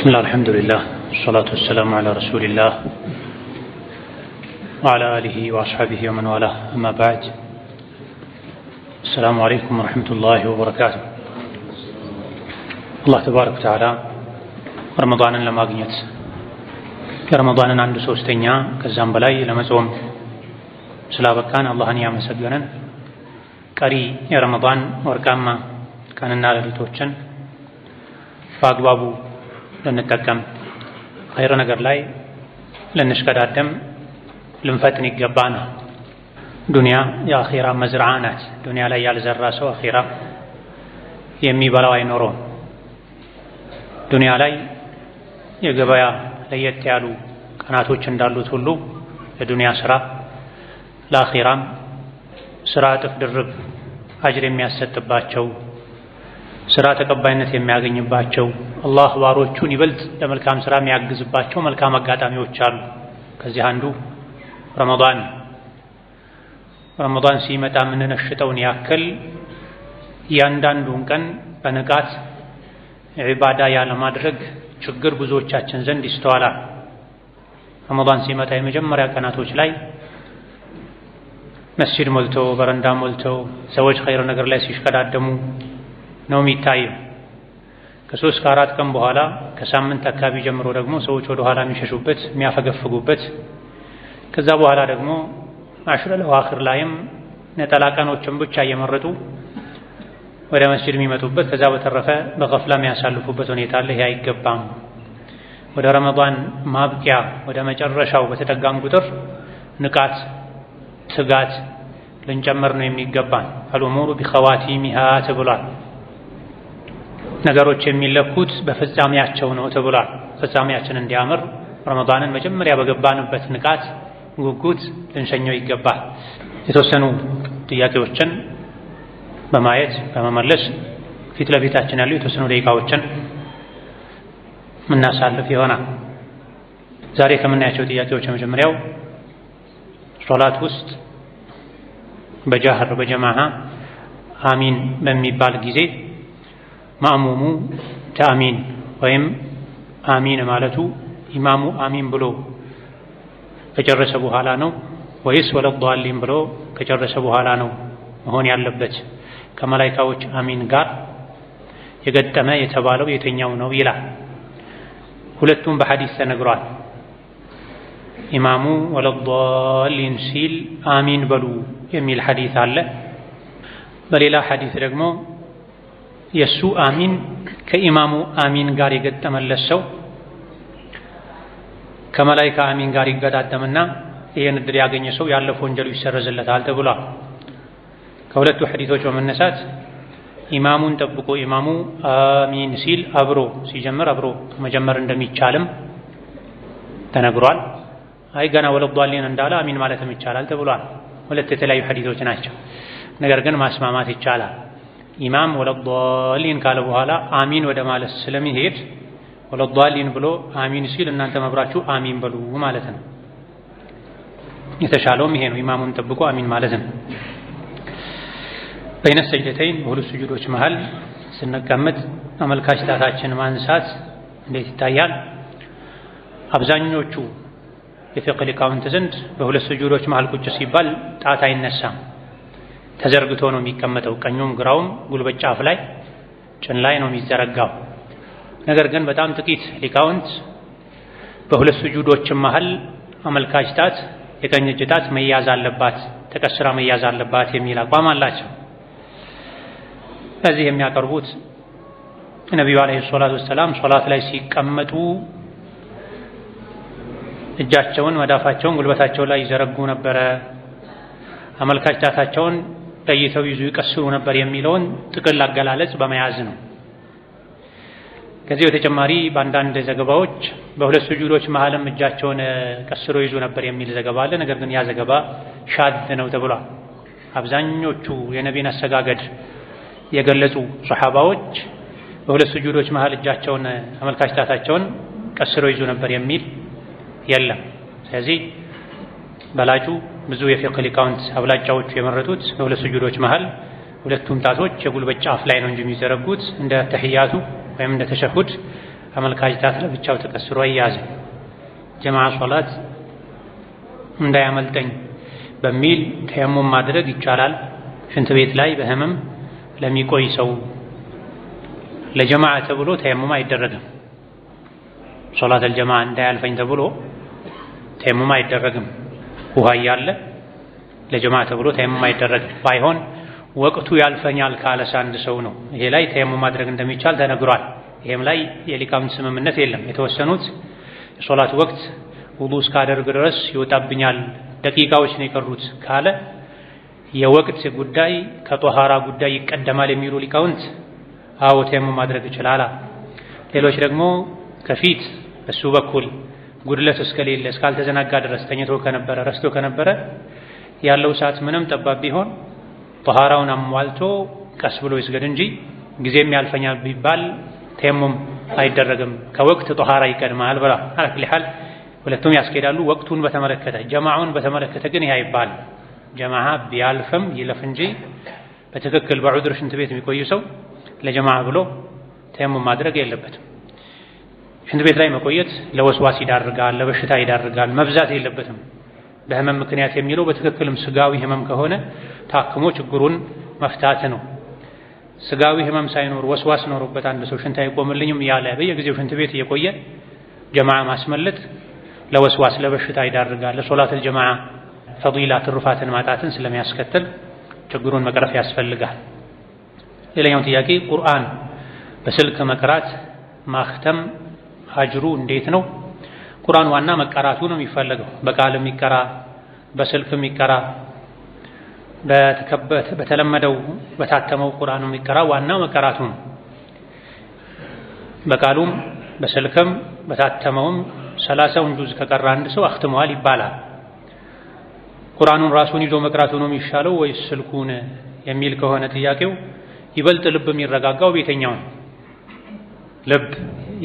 بسم الله الحمد لله والصلاة والسلام على رسول الله وعلى آله وأصحابه ومن والاه أما بعد السلام عليكم ورحمة الله وبركاته الله تبارك وتعالى رمضان لما قنيت كرمضان عنده سوستنيا كزام بلاي لما زوم سلابكان الله نيام سجنا كري يا رمضان وركاما كان النار لتوچن فاقبابو لنتقم خير ነገር ላይ ለንሽከዳደም ልንፈትን ይገባና ዱንያ የአኺራ መዝርዓ ናት። ዱንያ ላይ ያልዘራ ሰው አኺራ የሚበላው አይኖረውም። ዱንያ ላይ የገበያ ለየት ያሉ ቀናቶች እንዳሉት ሁሉ የዱንያ ስራ ለአኺራም ስራ እጥፍ ድርብ አጅር የሚያሰጥባቸው ስራ ተቀባይነት የሚያገኝባቸው አላህ ባሮቹን ይበልጥ ለመልካም ስራ የሚያግዝባቸው መልካም አጋጣሚዎች አሉ። ከዚህ አንዱ ረመዳን ሲመጣ የምንነሽጠውን ያክል እያንዳንዱን ቀን በንቃት ዒባዳ ያለማድረግ ችግር ብዙዎቻችን ዘንድ ይስተዋላል። ረመዳን ሲመጣ የመጀመሪያ ቀናቶች ላይ መስጂድ ሞልቶ በረንዳ ሞልቶ ሰዎች ኸይር ነገር ላይ ሲሽከዳደሙ ነው የሚታየው። ከሶስት ከአራት ቀን በኋላ ከሳምንት አካባቢ ጀምሮ ደግሞ ሰዎች ወደ ኋላ የሚሸሹበት የሚያፈገፍጉበት፣ ከዛ በኋላ ደግሞ አሽረል አዋኺር ላይም ነጠላ ቀኖችን ብቻ እየመረጡ ወደ መስጂድ የሚመጡበት፣ ከዛ በተረፈ በገፍላ የሚያሳልፉበት ሁኔታ አለ። ይሄ አይገባም። ወደ ረመዳን ማብቂያ ወደ መጨረሻው በተጠጋም ቁጥር ንቃት፣ ትጋት ልንጨምር ነው የሚገባን። አልኡሙሩ ቢኸዋቲሚሃ ተብሏል። ነገሮች የሚለኩት በፍጻሜያቸው ነው ተብሏል። ፍጻሜያችን እንዲያምር ረመዳንን መጀመሪያ በገባንበት ንቃት፣ ጉጉት ልንሸኘው ይገባል። የተወሰኑ ጥያቄዎችን በማየት በመመለስ ፊት ለፊታችን ያሉ የተወሰኑ ደቂቃዎችን ምናሳልፍ ይሆናል። ዛሬ ከምናያቸው ጥያቄዎች የመጀመሪያው ሶላት ውስጥ በጃህር በጀማዓ አሚን በሚባል ጊዜ ማእሙሙ ተአሚን ወይም አሚን ማለቱ ኢማሙ አሚን ብሎ ከጨረሰ በኋላ ነው ወይስ ወለዷሊን ብሎ ከጨረሰ በኋላ ነው መሆን ያለበት? ከመላኢካዎች አሚን ጋር የገጠመ የተባለው የትኛው ነው ይላል። ሁለቱም በሐዲስ ተነግሯል። ኢማሙ ወለዷሊን ሲል አሚን በሉ የሚል ሐዲስ አለ። በሌላ ሐዲስ ደግሞ የሱ አሚን ከኢማሙ አሚን ጋር የገጠመለት ሰው ከመላኢካ አሚን ጋር ይገጣጠምና ይህን እድል ያገኘ ሰው ያለፈው ወንጀሉ ይሰረዝለታል ተብሏል። ከሁለቱ ሐዲሶች በመነሳት ኢማሙን ጠብቆ ኢማሙ አሚን ሲል አብሮ ሲጀምር አብሮ መጀመር እንደሚቻልም ተነግሯል። አይ ገና ወለዷሊን እንዳለ አሚን ማለትም ይቻላል ተብሏል። ሁለት የተለያዩ ሐዲሶች ናቸው። ነገር ግን ማስማማት ይቻላል። ኢማም ወለዷሊን ካለ በኋላ አሚን ወደ ማለት ስለሚሄድ ወለዷሊን ብሎ አሚን ሲል እናንተ መብራችሁ አሚን በሉ ማለት ነው። የተሻለውም ይሄ ነው፣ ኢማሙን ጠብቆ አሚን ማለት ነው። በይነ ሰጅደተይን በሁለት ስጁዶች መሃል ስንቀመጥ አመልካች ጣታችን ማንሳት እንዴት ይታያል? አብዛኞቹ የፊቅህ ሊቃውንት ዘንድ በሁለት ስጁዶች መሃል ቁጭ ሲባል ጣት አይነሳም፣ ተዘርግቶ ነው የሚቀመጠው። ቀኙም ግራውም ጉልበት ጫፍ ላይ ጭን ላይ ነው የሚዘረጋው። ነገር ግን በጣም ጥቂት ሊቃውንት በሁለት ስጁዶች መሃል አመልካች ጣት የቀኝ እጅ ጣት መያዝ አለባት፣ ተቀስራ መያዝ አለባት የሚል አቋም አላቸው። እዚህ የሚያቀርቡት ነቢዩ አለይሂ ሰላቱ ወሰላም ሶላት ላይ ሲቀመጡ እጃቸውን መዳፋቸውን ጉልበታቸው ላይ ይዘረጉ ነበረ፣ አመልካች ጣታቸውን ለይተው ይዙ ይቀስሩ ነበር የሚለውን ጥቅል አገላለጽ በመያዝ ነው። ከዚህ በተጨማሪ በአንዳንድ ዘገባዎች በሁለት ስጁዶች መሃልም እጃቸውን ቀስሮ ይዙ ነበር የሚል ዘገባ አለ። ነገር ግን ያ ዘገባ ሻድ ነው ተብሏል። አብዛኞቹ የነቢን አሰጋገድ የገለጹ ሱሐባዎች በሁለት ስጁዶች መሃል እጃቸውን አመልካች ጣታቸውን ቀስሮ ይዙ ነበር የሚል የለም። ስለዚህ በላጩ ብዙ የፊቅህ ሊቃውንት አብላጫዎቹ የመረጡት በሁለት ስጁዶች መሃል ሁለቱም ጣቶች የጉልበት ጫፍ ላይ ነው እንጂ የሚዘረጉት እንደ ተህያቱ ወይም እንደ ተሸሁድ አመልካች ጣት ለብቻው ተቀስሮ አይያዝም። ጀማዓ ሶላት እንዳያመልጠኝ በሚል ተየሙም ማድረግ ይቻላል። ሽንት ቤት ላይ በህመም ለሚቆይ ሰው ለጀማዓ ተብሎ ተየሙም አይደረግም። ሶላት አልጀማዓ እንዳያልፈኝ ተብሎ ተየሙም አይደረግም። ውሃ እያለ ለጀማዓ ተብሎ ተየሙም አይደረግም። ባይሆን ወቅቱ ያልፈኛል ካለስ አንድ ሰው ነው ይሄ ላይ ተየሙም ማድረግ እንደሚቻል ተነግሯል። ይሄም ላይ የሊቃውንት ስምምነት የለም። የተወሰኑት የሶላት ወቅት ውዱእ እስካደርግ ድረስ ይወጣብኛል ደቂቃዎች ነው የቀሩት ካለ የወቅት ጉዳይ ከጧሃራ ጉዳይ ይቀደማል የሚሉ ሊቃውንት አዎ ተየሙም ማድረግ ይችላል። ሌሎች ደግሞ ከፊት እሱ በኩል ጉድለት እስከሌለ እስካልተዘናጋ ድረስ ተኝቶ ከነበረ ረስቶ ከነበረ ያለው ሰዓት ምንም ጠባብ ቢሆን ጧሃራውን አሟልቶ ቀስ ብሎ ይስገድ እንጂ ጊዜም ያልፈኛል ቢባል ተየሙም አይደረግም። ከወቅት ጧሃራ ይቀድማል ብላ አለክልሃል ሁለቱም ያስኬዳሉ። ወቅቱን በተመለከተ ጀማዓውን በተመለከተ ግን ይሄ አይባል። ጀማዓ ቢያልፍም ይለፍ እንጂ በትክክል በዑድር ሽንት ቤት የሚቆይ ሰው ለጀማዓ ብሎ ተየሙም ማድረግ የለበትም። ሽንት ቤት ላይ መቆየት ለወስዋስ ይዳርጋል፣ ለበሽታ ይዳርጋል። መብዛት የለበትም። በህመም ምክንያት የሚለው በትክክልም ስጋዊ ህመም ከሆነ ታክሞ ችግሩን መፍታት ነው። ስጋዊ ህመም ሳይኖር ወስዋስ ኖሮበት አንድ ሰው ሽንት አይቆምልኝም ያለ በየጊዜው ሽንት ቤት እየቆየ ጀማዓ ማስመለጥ ለወስዋስ ለበሽታ ይዳርጋል። ለሶላት አልጀማዓ ፈዲላ ትሩፋትን ማጣትን ስለሚያስከትል ችግሩን መቅረፍ ያስፈልጋል። ሌላኛው ጥያቄ ቁርአን በስልክ መቅራት ማክተም አጅሩ እንዴት ነው? ቁርአን ዋና መቀራቱ ነው የሚፈለገው። በቃልም ይቀራ በስልክም ይቀራ በተለመደው በታተመው ቁርአንም ይቀራ ዋናው መቀራቱ ነው። በቃሉም በስልክም በታተመውም 30ውን ጁዝ ከቀራ አንድ ሰው አክትመዋል ይባላል። ቁርአኑን ራሱን ይዞ መቅራቱ ነው የሚሻለው ወይስ ስልኩን የሚል ከሆነ ጥያቄው ይበልጥ ልብ የሚረጋጋው ቤተኛው ነው። ልብ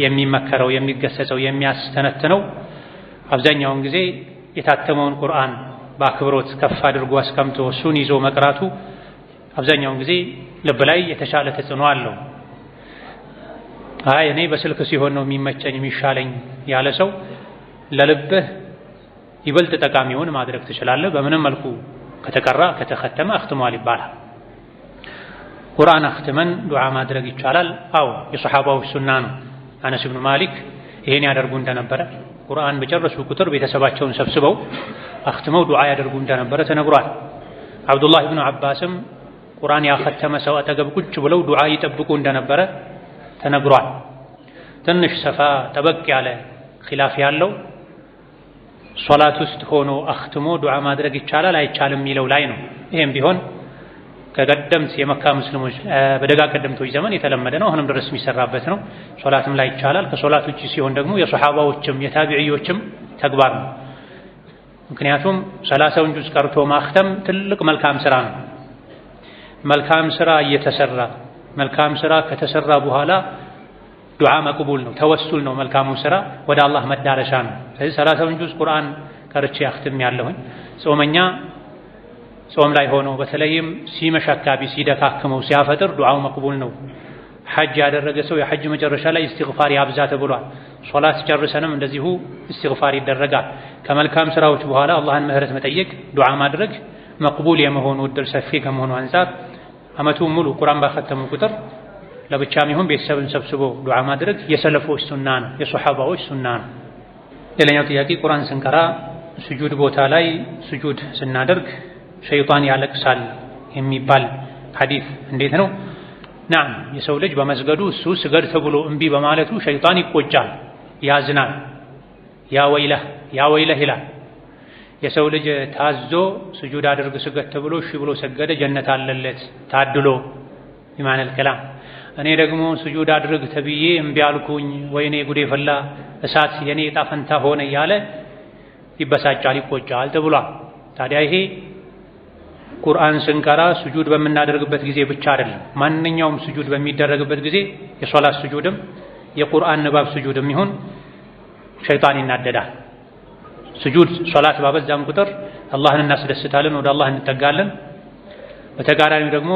የሚመከረው የሚገሰጸው የሚያስተነትነው አብዛኛውን ጊዜ የታተመውን ቁርአን በአክብሮት ከፍ አድርጎ አስቀምጦ እሱን ይዞ መቅራቱ አብዛኛውን ጊዜ ልብ ላይ የተሻለ ተጽዕኖ አለው። እኔ በስልክ ሲሆን ነው የሚመቸኝ የሚሻለኝ ያለ ሰው ለልብህ ይበልጥ ጠቃሚውን ማድረግ ትችላለህ። በምንም መልኩ ከተቀራ ከተኸተመ አክትሟል ይባላል። ቁርአን አክትመን ዱዓ ማድረግ ይቻላል። አዎ የሰሓባዎች ሱና ነው። አነስ ብኑ ማሊክ ይሄን ያደርጉ እንደነበረ ቁርአን በጨረሱ ቁጥር ቤተሰባቸውን ሰብስበው አክትመው ዱዓ ያደርጉ እንደነበረ ተነግሯል። አብዱላህ ብኑ አባስም ቁርአን ያኸተመ ሰው አጠገብ ቁጭ ብለው ዱዓ ይጠብቁ እንደነበረ ተነግሯል። ትንሽ ሰፋ ጠበቅ ያለ ኺላፍ ያለው ሶላት ውስጥ ሆኖ አክትሞ ዱዓ ማድረግ ይቻላል አይቻልም የሚለው ላይ ነው። ይሄም ቢሆን ከቀደምት የመካ ሙስሊሞች በደጋ ቀደምቶች ዘመን የተለመደ ነው። አሁንም ድረስ የሚሰራበት ነው። ሶላትም ላይ ይቻላል። ከሶላት ውጪ ሲሆን ደግሞ የሱሐባዎችም የታቢዒዮችም ተግባር ነው። ምክንያቱም 30ውን ጁዝ ቀርቶ ማክተም ትልቅ መልካም ስራ ነው። መልካም ስራ እየተሰራ መልካም ስራ ከተሰራ በኋላ ዱዓ መቅቡል ነው፣ ተወሱል ነው። መልካሙ ስራ ወደ አላህ መዳረሻ ነው። ስለዚህ 30ውን ጁዝ ቁርአን ቀርቼ አክትም ያለሁኝ ጾመኛ ጾም ላይ ሆኖ በተለይም ሲመሽ አካባቢ ሲደካክመው ሲያፈጥር ዱዓው መቅቡል ነው። ሐጅ ያደረገ ሰው የሐጅ መጨረሻ ላይ ኢስቲግፋር ያብዛ ተብሏል። ሶላት ጨርሰንም እንደዚሁ ኢስቲግፋር ይደረጋል። ከመልካም ስራዎች በኋላ አላህን ምህረት መጠየቅ ዱዓ ማድረግ መቅቡል የመሆኑ ዕድል ሰፊ ከመሆኑ አንፃር ዓመቱን ሙሉ ቁርአን ባከተሙ ቁጥር ለብቻም ይሁን ቤተሰብን ሰብስቦ ዱዓ ማድረግ የሰለፎች ሱና ነው፣ የሱሐባዎች ሱና ነው። ሌላኛው ጥያቄ ቁርአን ስንቀራ ስጁድ ቦታ ላይ ስጁድ ስናደርግ ሸይጣን ያለቅሳል የሚባል ሐዲስ እንዴት ነው? ናም የሰው ልጅ በመስገዱ እሱ ስገድ ተብሎ እምቢ በማለቱ ሸይጣን ይቆጫል፣ ያዝናል። ያ ወይለህ ይላል። የሰው ልጅ ታዞ ስጁድ አድርግ ስገድ ተብሎ እሺ ብሎ ሰገደ፣ ጀነት አለለት ታድሎ ይማነል ከላም። እኔ ደግሞ ስጁድ አድርግ ተብዬ እምቢ አልኩኝ፣ ወይኔ ጉዴ ፈላ፣ እሳት የኔ ዕጣ ፈንታ ሆነ እያለ ይበሳጫል፣ ይቆጫል ተብሏል። ታዲያ ይሄ ቁርአን ስንቀራ ስጁድ በምናደርግበት ጊዜ ብቻ አይደለም። ማንኛውም ስጁድ በሚደረግበት ጊዜ የሶላት ስጁድም የቁርአን ንባብ ስጁድም ይሁን ሸይጣን ይናደዳል። ስጁድ ሶላት ባበዛም ቁጥር አላህን እናስደስታለን፣ ወደ አላህ እንጠጋለን። በተቃራኒው ደግሞ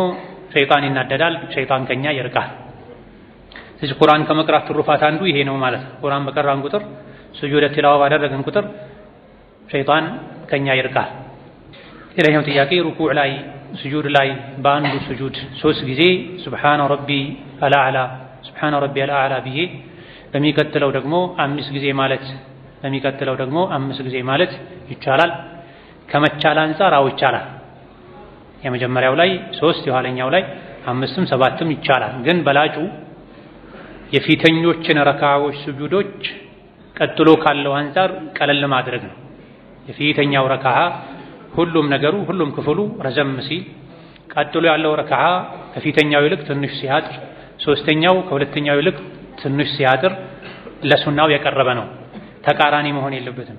ሸይጣን ይናደዳል፣ ሸይጣን ከኛ ይርቃል። ስለዚህ ቁርአን ከመቅራት ትሩፋት አንዱ ይሄ ነው ማለት ነው። ቁርአን በቀራን ቁጥር ስጁድ ቲላዋ ባደረግን ቁጥር ሸይጣን ከኛ ይርቃል። ሌላኛው ጥያቄ ሩኩዕ ላይ ስጁድ ላይ በአንዱ ስጁድ 3 ጊዜ ሱብሃነ ረቢ አልአዕላ ሱብሃነ ረቢ አልአዕላ ብዬ በሚቀጥለው ደግሞ 5 ጊዜ ማለት ይቻላል? ከመቻል አንፃር አው ይቻላል። የመጀመሪያው ላይ 3 የኋለኛው ላይ 5ም 7ም ይቻላል። ግን በላጩ የፊተኞችን ረካዓዎች ስጁዶች ቀጥሎ ካለው አንፃር ቀለል ማድረግ ነው። የፊተኛው ረካዓ ሁሉም ነገሩ ሁሉም ክፍሉ ረዘም ሲል ቀጥሎ ያለው ረካዓ ከፊተኛው ይልቅ ትንሽ ሲያጥር፣ ሶስተኛው ከሁለተኛው ይልቅ ትንሽ ሲያጥር ለሱናው የቀረበ ነው። ተቃራኒ መሆን የለበትም።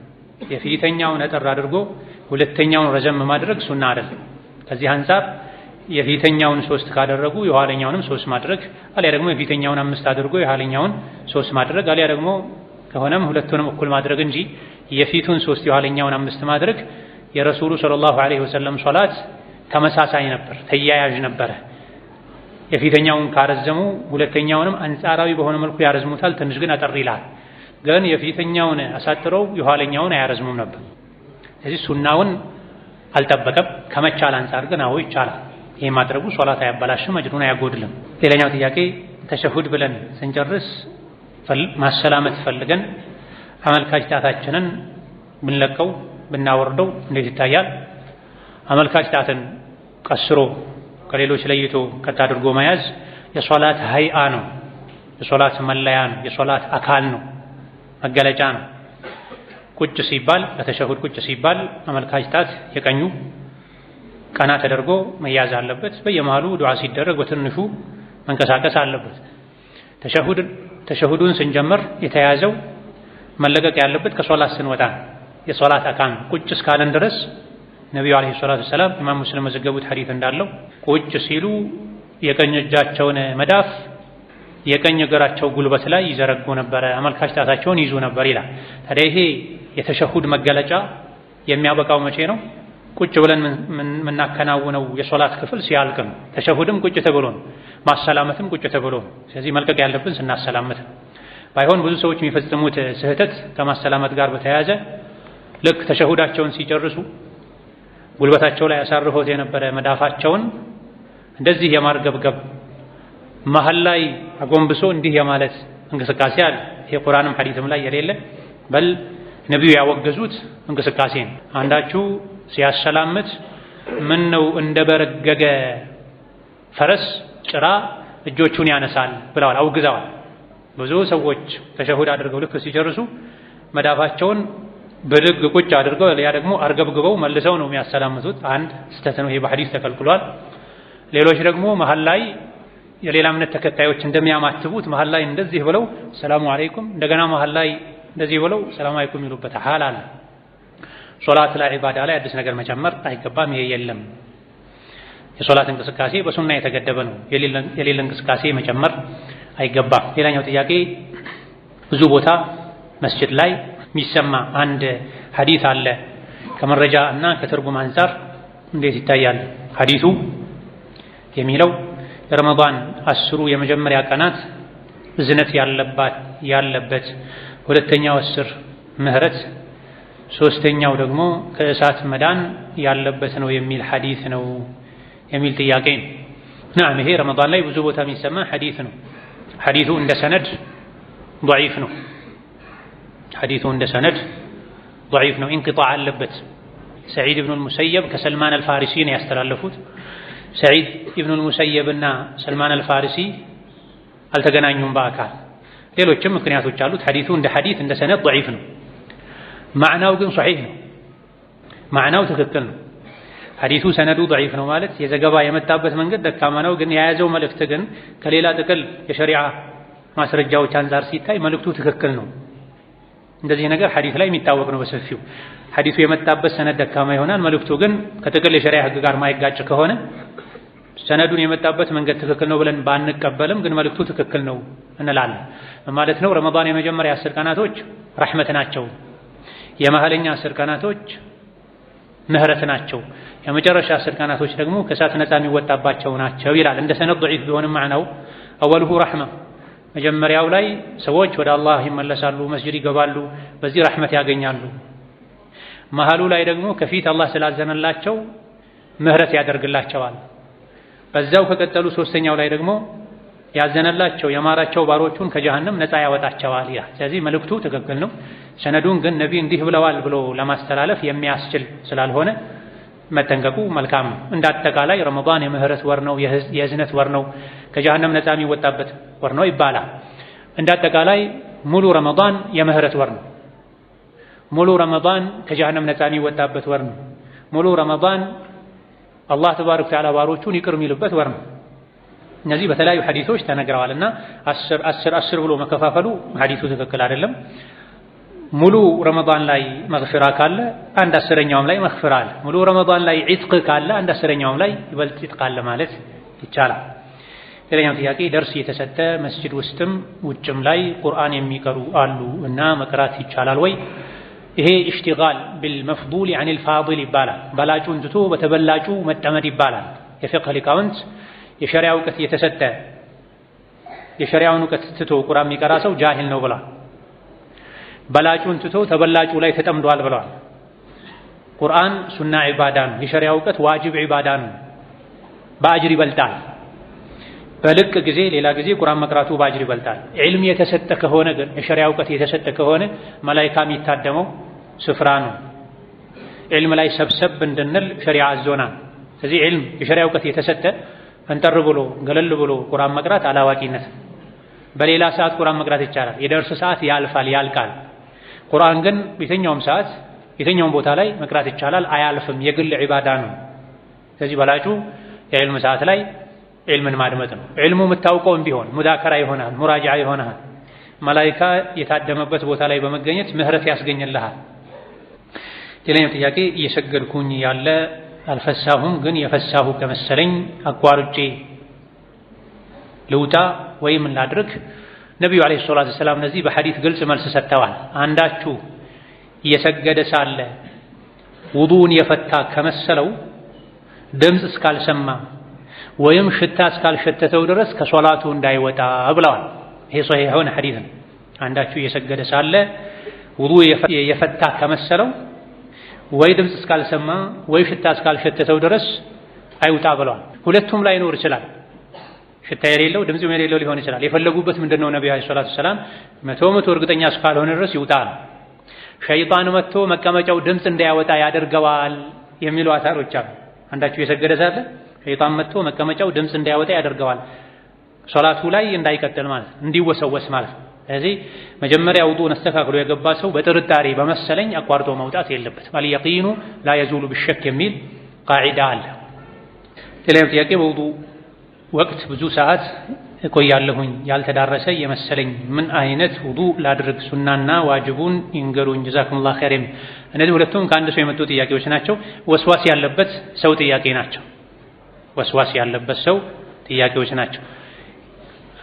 የፊተኛውን አጠር አድርጎ ሁለተኛውን ረዘም ማድረግ ሱና አይደለም። ከዚህ አንፃር የፊተኛውን 3 ካደረጉ የኋለኛውንም 3 ማድረግ፣ አሊያ ደግሞ የፊተኛውን 5 አድርጎ የኋለኛውን 3 ማድረግ፣ አሊያ ደግሞ ከሆነም ሁለቱንም እኩል ማድረግ እንጂ የፊቱን 3 የኋለኛውን 5 ማድረግ የረሱሉ ሰለላሁ ዐለይሂ ወሰለም ሶላት ተመሳሳይ ነበር፣ ተያያዥ ነበረ። የፊተኛውን ካረዘሙ ሁለተኛውንም አንጻራዊ በሆነ መልኩ ያረዝሙታል፣ ትንሽ ግን አጠር ይላል። ግን የፊተኛውን አሳጥረው የኋለኛውን አያረዝሙም ነበር። ስለዚህ ሱናውን አልጠበቀም። ከመቻል አንፃር ግን አዎ ይቻላል። ይሄ ማድረጉ ሶላት አያበላሽም፣ አጅሩን አያጎድልም። ሌላኛው ጥያቄ ተሸሁድ ብለን ስንጨርስ ማሰላመት ፈልገን አመልካች ጣታችንን ብንለቀው ብናወርደው እንዴት ይታያል? አመልካች ጣትን ቀስሮ ከሌሎች ለይቶ ቀጥ አድርጎ መያዝ የሶላት ሀይአ ነው፣ የሶላት መለያ ነው፣ የሶላት አካል ነው፣ መገለጫ ነው። ቁጭ ሲባል ለተሸሁድ ቁጭ ሲባል አመልካች ጣት የቀኙ ቀና ተደርጎ መያዝ አለበት። በየመሃሉ ዱዓ ሲደረግ በትንሹ መንቀሳቀስ አለበት። ተሸሁዱን ስንጀምር የተያዘው መለቀቅ ያለበት ከሶላት ስንወጣ የሶላት አካል ቁጭ እስካለን ድረስ ነቢዩ አለይሂ ሰላቱ ወሰላም ኢማም ሙስሊም መዘገቡት ሐዲስ እንዳለው ቁጭ ሲሉ የቀኝ እጃቸውን መዳፍ የቀኝ እግራቸው ጉልበት ላይ ይዘረጉ ነበረ፣ አመልካች ጣታቸውን ይዙ ነበር ይላል። ታዲያ ይሄ የተሸሁድ መገለጫ የሚያበቃው መቼ ነው? ቁጭ ብለን የምናከናውነው የሶላት ክፍል ሲያልቅ ነው። ተሸሁድም ቁጭ ተብሎ ነው፣ ማሰላመትም ቁጭ ተብሎ ነው። ስለዚህ መልቀቅ ያለብን ስናሰላመት ነው። ባይሆን ብዙ ሰዎች የሚፈጽሙት ስህተት ከማሰላመት ጋር በተያያዘ ልክ ተሸሁዳቸውን ሲጨርሱ ጉልበታቸው ላይ አሳርፎት የነበረ መዳፋቸውን እንደዚህ የማርገብገብ መሀል ላይ አጎንብሶ እንዲህ የማለት እንቅስቃሴ አለ። ይሄ ቁርአንም ሐዲስም ላይ የሌለ በል ነቢዩ ያወገዙት እንቅስቃሴ ነው። አንዳችሁ ሲያሰላምት ምን ነው እንደበረገገ ፈረስ ጭራ እጆቹን ያነሳል ብለዋል፣ አውግዘዋል። ብዙ ሰዎች ተሸሁድ አድርገው ልክ ሲጨርሱ መዳፋቸውን ብድግ ቁጭ አድርገው ያ ደግሞ አርገብግበው መልሰው ነው የሚያሰላምቱት። አንድ ስህተት ነው፣ ይሄ በሐዲስ ተከልክሏል። ሌሎች ደግሞ መሀል ላይ የሌላ እምነት ተከታዮች እንደሚያማትቡት መሀል ላይ እንደዚህ ብለው ሰላሙ አለይኩም እንደገና መሀል ላይ እንደዚህ ብለው ሰላም አለይኩም ይሉበት ሐል አለ። ሶላት ላይ ዒባዳ ላይ አዲስ ነገር መጨመር አይገባም። ይሄ የለም። የሶላት እንቅስቃሴ በሱና የተገደበ ነው። የሌለ እንቅስቃሴ መጨመር አይገባም። ሌላኛው ጥያቄ ብዙ ቦታ መስጂድ ላይ የሚሰማ አንድ ሐዲስ አለ። ከመረጃ እና ከትርጉም አንፃር እንዴት ይታያል? ሐዲሱ የሚለው የረመዳን 10 የመጀመሪያ ቀናት እዝነት ያለበት፣ ሁለተኛው 10 ምህረት፣ ሶስተኛው ደግሞ ከእሳት መዳን ያለበት ነው የሚል ሐዲስ ነው የሚል ጥያቄ ነው። ነዓም ይሄ ረመዳን ላይ ብዙ ቦታ የሚሰማ ሐዲስ ነው። ሐዲሱ እንደ ሰነድ ضعيف ነው። ሐዲሱ እንደ ሰነድ ضعيف ነው፣ እንቅጣዕ አለበት። ሰዒድ ኢብኑ አልሙሰየብ ከሰልማን አልፋሪሲ ነው ያስተላለፉት። ሰዒድ ኢብኑ አልሙሰየብ እና ሰልማን አልፋሪሲ አልተገናኙም በአካል። ሌሎችም ምክንያቶች አሉት። ሐዲሱ እንደ ሐዲስ እንደ ሰነድ ضعيف ነው። ማዕናው ግን ሶሒህ ነው። ማዕናው ትክክል ነው። ሐዲሱ ሰነዱ ضعيف ነው ማለት የዘገባ የመጣበት መንገድ ደካማ ነው፣ ግን የያዘው መልእክት ግን ከሌላ ጥቅል የሸሪዓ ማስረጃዎች አንፃር ሲታይ መልእክቱ ትክክል ነው። እንደዚህ ነገር ሐዲስ ላይ የሚታወቅ ነው በሰፊው። ሐዲሱ የመጣበት ሰነድ ደካማ ይሆናል፣ መልእክቱ ግን ከጥቅል የሸሪዓ ሕግ ጋር ማይጋጭ ከሆነ ሰነዱን የመጣበት መንገድ ትክክል ነው ብለን ባንቀበልም ግን መልእክቱ ትክክል ነው እንላለን ማለት ነው። ረመዳን የመጀመሪያ 10 ቀናቶች ረሕመት ናቸው። የመሀለኛ 10 ቀናቶች ምህረት ናቸው። የመጨረሻ 10 ቀናቶች ደግሞ ከእሳት ነፃ የሚወጣባቸው ናቸው ይላል። እንደ ሰነድ ضعيف ቢሆንም ማዕናው አወልሁ ረሕማ መጀመሪያው ላይ ሰዎች ወደ አላህ ይመለሳሉ፣ መስጂድ ይገባሉ፣ በዚህ ረሕመት ያገኛሉ። መሃሉ ላይ ደግሞ ከፊት አላህ ስላዘነላቸው ምህረት ያደርግላቸዋል። በዛው ከቀጠሉ ሶስተኛው ላይ ደግሞ ያዘነላቸው የማራቸው ባሮቹን ከጀሃነም ነፃ ያወጣቸዋል። ስለዚህ መልእክቱ ትክክል ነው። ሰነዱን ግን ነቢ እንዲህ ብለዋል ብሎ ለማስተላለፍ የሚያስችል ስላልሆነ መጠንቀቁ መልካም ነው። እንዳጠቃላይ ረመዳን የምህረት ወር ነው፣ የእዝነት ወር ነው፣ ከጀሃነም ነፃ የሚወጣበት ወር ነው ይባላል። እንዳጠቃላይ ሙሉ ረመዳን የምህረት ወር ነው። ሙሉ ረመዳን ከጀሃነም ነፃ የሚወጣበት ወር ነው። ሙሉ ረመዳን አላህ ተባረከ ወተዓላ ባሮቹን ይቅር የሚልበት ወር ነው። እነዚህ በተለያዩ ሐዲሶች ተነግረዋልና 10 ብሎ መከፋፈሉ ሐዲሱ ትክክል አይደለም። ሙሉ ረመዳን ላይ መግፊራ ካለ 1/10ኛውም ላይ መግፊራ አለ። ሙሉ ረመዳን ላይ ዒትቅ ካለ 1/10ኛውም ላይ ይበልጥ ዒትቅ አለ ማለት ይቻላል። ሌላኛው ጥያቄ ደርስ የተሰጠ መስጂድ ውስጥም ውጭም ላይ ቁርአን የሚቀሩ አሉ እና መቅራት ይቻላል ወይ? ይሄ ኢሽቲጋል ቢልመፍዱል ዐኒል ፋዲል ይባላል። በላጩን ትቶ በተበላጩ መጠመድ ይባላል። የፊቅህ ሊቃውንት የሸሪዓ እውቀት የተሰጠ የሸሪዓውን እውቀት ትቶ ቁርአን የሚቀራ ሰው ጃሂል ነው ብለዋል። በላጩን ትቶ ተበላጩ ላይ ተጠምዷል ብለዋል። ቁርአን ሱና ዒባዳ ነው። የሸሪዓ እውቀት ዋጅብ ዒባዳ ነው፣ በአጅር ይበልጣል። በልቅ ጊዜ ሌላ ጊዜ ቁርአን መቅራቱ በአጅር ይበልጣል። ዒልም የተሰጠ ከሆነ ግን የሸሪዓ እውቀት የተሰጠ ከሆነ መላኢካ የሚታደመው ስፍራ ነው። ዒልም ላይ ሰብሰብ እንድንል ሸሪዓ አዞናል። ስለዚህ ዒልም የሸሪዓ እውቀት የተሰጠ ፈንጠር ብሎ ገለል ብሎ ቁርአን መቅራት አላዋቂነት። በሌላ ሰዓት ቁርአን መቅራት ይቻላል። የደርስ ሰዓት ያልፋል፣ ያልቃል። ቁርአን ግን የትኛውም ሰዓት የትኛውም ቦታ ላይ መቅራት ይቻላል፣ አያልፍም። የግል ዒባዳ ነው። ስለዚህ በላጩ የዕልም ሰዓት ላይ ዒልምን ማድመጥ ነው። ዒልሙ የምታውቀውም ቢሆን ሙዛከራ ይሆናል፣ ሙራጃዓ ይሆናል። መላኢካ የታደመበት ቦታ ላይ በመገኘት ምህረት ያስገኝልሃል። ሌላኛው ጥያቄ እየሰገድኩኝ ያለ አልፈሳሁም፣ ግን የፈሳሁ ከመሰለኝ አቋርጬ ልውጣ ወይም ላድርግ? ነቢዩ ዓለይሂ ሰላቱ ወሰላም እነዚህ በሐዲስ ግልጽ መልስ ሰጥተዋል። አንዳችሁ እየሰገደ ሳለ ውዱእን የፈታ ከመሰለው ድምፅ እስካልሰማ ወይም ሽታ እስካልሸተተው ድረስ ከሶላቱ እንዳይወጣ ብለዋል። ይሄ ሶሒህ የሆነ ሐዲስ ነው። አንዳችሁ እየሰገደ ሳለ ውዱእ የፈታ ከመሰለው ወይ ድምፅ እስካልሰማ ወይ ሽታ እስካልሸተተው ድረስ አይውጣ ብለዋል። ሁለቱም ላይኖር ይችላል። ሽታ የሌለው ድምፅም የሌለው ሊሆን ይችላል። የፈለጉበት ምንድነው? ነብዩ አለይሂ ሰላቱ ሰላም መቶ እርግጠኛ እስካልሆነ ድረስ ይውጣ ነው። ሸይጣን መጥቶ መቀመጫው ድምፅ እንዳያወጣ ያደርገዋል የሚሉ አሳሮች አሉ። አንዳችሁ የሰገደ ሳለ ሸይጣን መጥቶ መቀመጫው ድምፅ እንዳያወጣ ያደርገዋል፣ ሶላቱ ላይ እንዳይቀጥል ማለት እንዲወሰወስ ማለት። ስለዚህ መጀመሪያ ውዱእን አስተካክሎ የገባ ሰው በጥርጣሬ በመሰለኝ አቋርጦ መውጣት የለበትም። አልየቂኑ ላ የዙሉ ቢሸክ የሚል ቃዒዳ አለ። ሌላኛው ጥያቄ በውዱእ ወቅት ብዙ ሰዓት እቆያለሁኝ ያልተዳረሰ የመሰለኝ ምን አይነት ውዱእ ላድርግ? ሱናና ዋጅቡን ይንገሩኝ ጀዛኩሙላህ ኸይር። እነዚህ ሁለቱም ከአንድ ሰው የመጡ ጥያቄዎች ናቸው። ወስዋስ ያለበት ሰው ጥያቄ ናቸው። ወስዋስ ያለበት ሰው ጥያቄዎች ናቸው።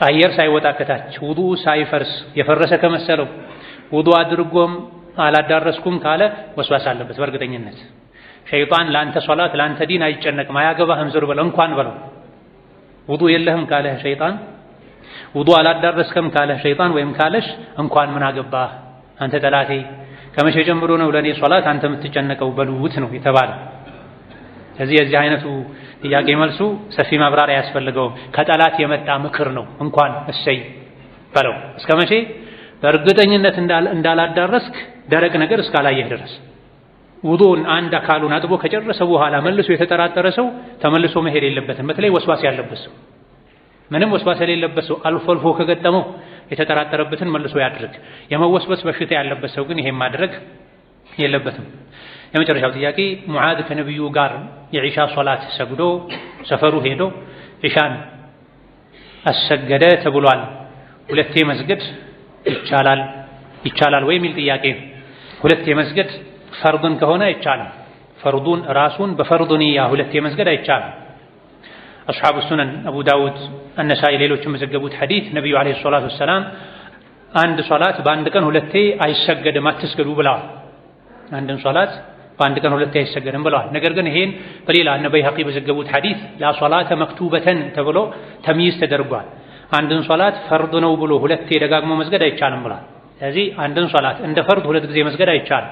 አየር ሳይወጣ ከታች ውዱእ ሳይፈርስ የፈረሰ ከመሰለው ውዱእ አድርጎም አላዳረስኩም ካለ ወስዋስ አለበት በእርግጠኝነት። ሸይጣን ለአንተ ሶላት ለአንተ ዲን አይጨነቅም፣ አያገባህም፣ ዞር በለው እንኳን በለው። ውዱእ የለህም ካለህ ሸይጣን፣ ውዱእ አላዳረስከም ካለህ ሸይጣን ወይም ካለሽ እንኳን ምን አገባህ አንተ ጠላቴ፣ ከመቼ ጀምሮ ነው ለእኔ ሶላት አንተ የምትጨነቀው በሉት ነው የተባለ። ስለዚህ የዚህ አይነቱ ጥያቄ መልሱ ሰፊ ማብራሪያ አያስፈልገውም። ከጠላት የመጣ ምክር ነው፣ እንኳን እሰይ በለው። እስከ መቼ? በእርግጠኝነት እንዳላዳረስክ ደረቅ ነገር እስካላየህ ድረስ። ውዱእን አንድ አካሉን አጥቦ ከጨረሰ በኋላ መልሶ የተጠራጠረ ሰው ተመልሶ መሄድ የለበትም። በተለይ ወስዋስ ያለበት ሰው፣ ምንም ወስዋስ የሌለበት ሰው አልፎ አልፎ ከገጠመው የተጠራጠረበትን መልሶ ያድርግ። የመወስወስ በሽታ ያለበት ሰው ግን ይሄን ማድረግ የለበትም። የመጨረሻው ጥያቄ ሙዓዝ ከነብዩ ጋር የዒሻ ሶላት ሰግዶ ሰፈሩ ሄዶ ዒሻን አሰገደ ተብሏል። ሁለቴ መስገድ ይቻላል ወይ የሚል ጥያቄ። ሁለቴ መስገድ ፈርዱን ከሆነ አይቻልም። ፈርዱን ራሱን በፈርዱ ንያ ሁለቴ መስገድ አይቻልም። አስሓቡ ሱነን አቡ ዳውድ፣ አነሳኢ ሌሎችም የዘገቡት ሐዲስ ነብዩ አለይሂ ሰላቱ ወሰላም አንድ ሶላት በአንድ ቀን ሁለቴ አይሰገድም አትስገዱ ብለዋል። አንድን ሶላት በአንድ ቀን ሁለቴ አይሰገድም ብለዋል። ነገር ግን ይሄን በሌላ እነ በይሀቂ በዘገቡት ሐዲስ ላ ሶላተ መክቱበተን ተብሎ ተምይዝ ተደርጓል። አንድን ሶላት ፈርድ ነው ብሎ ሁለቴ ደጋግሞ መስገድ አይቻልም ብሏል። ስለዚህ አንድን ሶላት እንደ ፈርድ ሁለት ጊዜ መስገድ አይቻልም።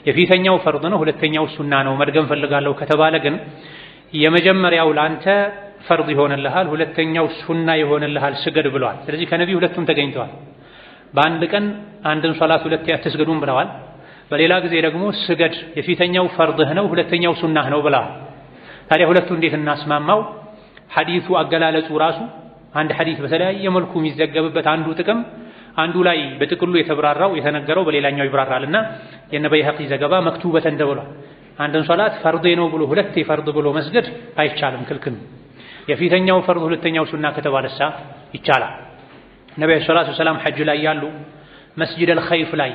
የፊተኛው ፈርድ ነው፣ ሁለተኛው ሱና ነው መድገም ፈልጋለሁ ከተባለ ግን የመጀመሪያው ላንተ ፈርድ ይሆንልሃል፣ ሁለተኛው ሱና ይሆንልሃል ስገድ ብለዋል። ስለዚህ ከነቢዩ ሁለቱም ተገኝተዋል። በአንድ ቀን አንድን ሶላት ሁለቴ አትስገዱም ብለዋል። በሌላ ጊዜ ደግሞ ስገድ፣ የፊተኛው ፈርድህ ነው፣ ሁለተኛው ሱናህ ነው ብለዋል። ታዲያ ሁለቱ እንዴት እናስማማው? ሐዲሱ አገላለጹ ራሱ አንድ ሐዲስ በተለያየ መልኩ የሚዘገብበት አንዱ ጥቅም አንዱ ላይ በጥቅሉ የተብራራው የተነገረው በሌላኛው ይብራራልና የነ በይሐቂ ዘገባ መክቱበተን ተብሏል። አንድን ሶላት ፈርድ ነው ብሎ ሁለቴ ፈርድ ብሎ መስገድ አይቻልም፣ ክልክል። የፊተኛው ፈርድ ሁለተኛው ሱና ከተባለሳ ይቻላል። ነብዩ ሰለላሁ ዐለይሂ ወሰለም ሐጅ ላይ ያሉ መስጂድ አልኸይፍ ላይ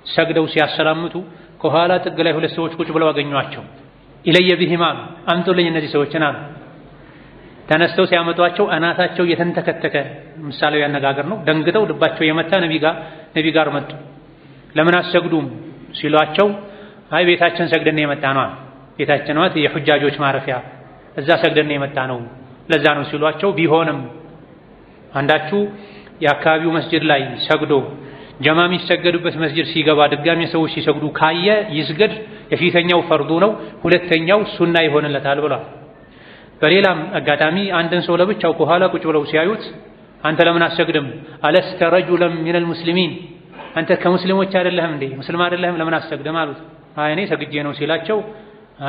ሰግደው ሲያሰላምቱ ከኋላ ጥግ ላይ ሁለት ሰዎች ቁጭ ብለው አገኟቸው። ኢለየ ቢሂማ አምጡልኝ እነዚህ ሰዎችን አሉ። ተነስተው ሲያመጧቸው አናታቸው የተንተከተከ ምሳሌው ያነጋገር ነው። ደንግጠው ልባቸው የመታ ነቢ ጋር መጡ። ለምን አሰግዱም ሲሏቸው አይ ቤታችን ሰግደን የመጣ ነው፣ ቤታችን ማለት የሁጃጆች ማረፊያ እዛ ሰግደን የመጣ ነው ለዛ ነው ሲሏቸው፣ ቢሆንም አንዳችሁ የአካባቢው መስጂድ ላይ ሰግዶ ጀማ የሚሰገዱበት መስጂድ ሲገባ ድጋሚ ሰዎች ሲሰግዱ ካየ ይስገድ፣ የፊተኛው ፈርዱ ነው፣ ሁለተኛው ሱና ይሆንለታል ብሏል። በሌላም አጋጣሚ አንድን ሰው ለብቻው ከኋላ ቁጭ ብለው ሲያዩት አንተ ለምን አሰግድም አለስተ ረጁለን ሚነል ሙስሊሚን አንተ ከሙስሊሞች አይደለህም እንዴ ሙስሊም አይደለህም ለምን አሰግድም አሉት። አይ እኔ ሰግጄ ነው ሲላቸው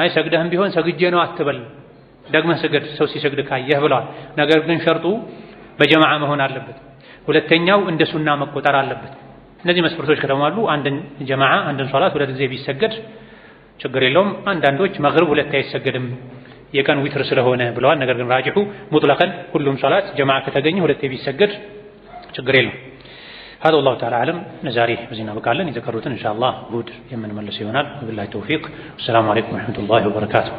አይ ሰግደህም ቢሆን ሰግጄ ነው አትበል፣ ደግመህ ስገድ ሰው ሲሰግድ ካየህ ብለዋል። ነገር ግን ሸርጡ በጀማዓ መሆን አለበት፣ ሁለተኛው እንደ ሱና መቆጠር አለበት። እነዚህ መስፈርቶች ከተሟሉ አንድን ጀማዓ አንድን ሶላት ሁለት ጊዜ ቢሰገድ ችግር የለውም። አንዳንዶች መግሪብ ሁለት አይሰገድም የቀን ዊትር ስለሆነ ብለዋል። ነገር ግን ራጅሑ ሙጥለቀን ሁሉም ሶላት ጀማዓ ከተገኘ ሁለቴ ቢሰገድ ችግር የለውም። هذا والله تعالى أعلم። نزاري بزينا بقالن يذكروتن إن شاء الله هود يمن ملس يونال وبالله التوفيق والسلام عليكم ورحمة الله وبركاته.